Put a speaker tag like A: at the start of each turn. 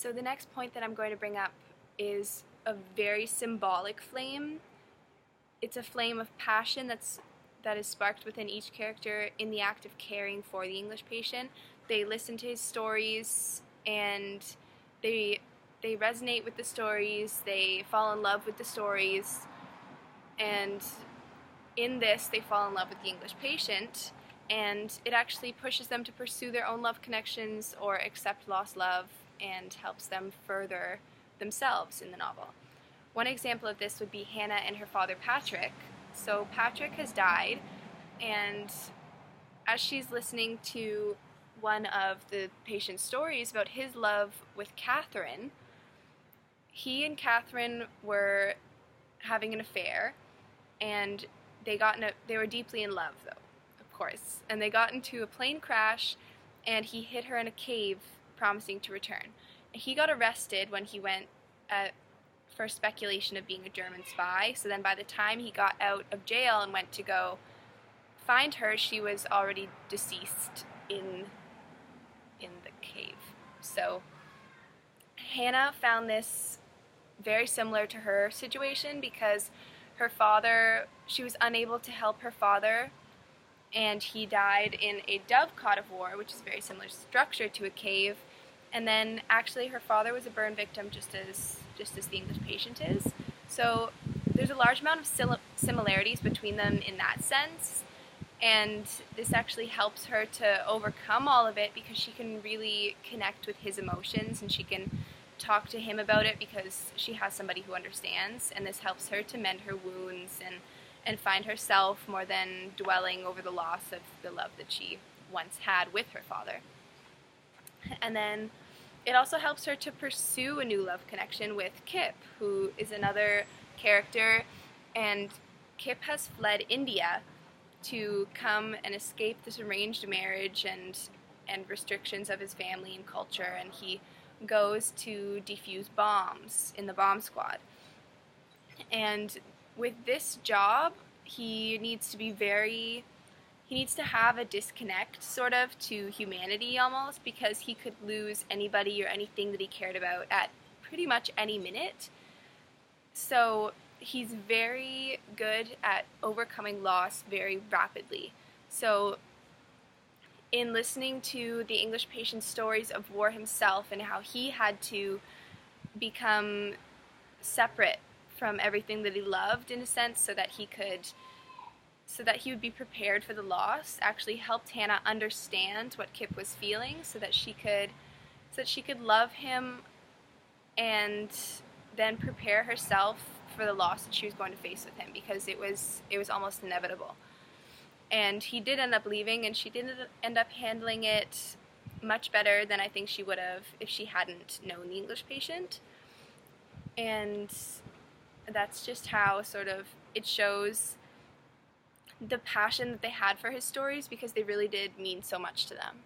A: So the next point that I'm going to bring up is a very symbolic flame. It's a flame of passion that is sparked within each character in the act of caring for the English patient. They listen to his stories and they resonate with the stories, they fall in love with the stories, and in this they fall in love with the English patient, and it actually pushes them to pursue their own love connections or accept lost love and helps them further themselves in the novel. One example of this would be Hannah and her father Patrick. So Patrick has died, and as she's listening to one of the patient's stories about his love with Catherine, he and Catherine were having an affair, and they were deeply in love, though, of course, and they got into a plane crash, and he hid her in a cave, promising to return. He got arrested when he went for speculation of being a German spy, so then by the time he got out of jail and went to go find her, she was already deceased in the cave. So Hannah found this very similar to her situation because her father, she was unable to help her father, and he died in a dovecot of war, which is a very similar structure to a cave. And then actually her father was a burn victim just as the English patient is. So there's a large amount of similarities between them in that sense, and this actually helps her to overcome all of it because she can really connect with his emotions and she can talk to him about it because she has somebody who understands, and this helps her to mend her wounds and find herself more than dwelling over the loss of the love that she once had with her father. And then it also helps her to pursue a new love connection with Kip, who is another character, and Kip has fled India to come and escape this arranged marriage and restrictions of his family and culture, and he goes to defuse bombs in the bomb squad. And with this job, he needs to have a disconnect sort of to humanity almost, because he could lose anybody or anything that he cared about at pretty much any minute. So he's very good at overcoming loss very rapidly. So in listening to the English patient's stories of war himself and how he had to become separate from everything that he loved in a sense so that he would be prepared for the loss, actually helped Hannah understand what Kip was feeling so that she could love him and then prepare herself for the loss that she was going to face with him, because it was almost inevitable. And he did end up leaving, and she did end up handling it much better than I think she would have if she hadn't known the English patient. And that's just how sort of it shows the passion that they had for his stories, because they really did mean so much to them.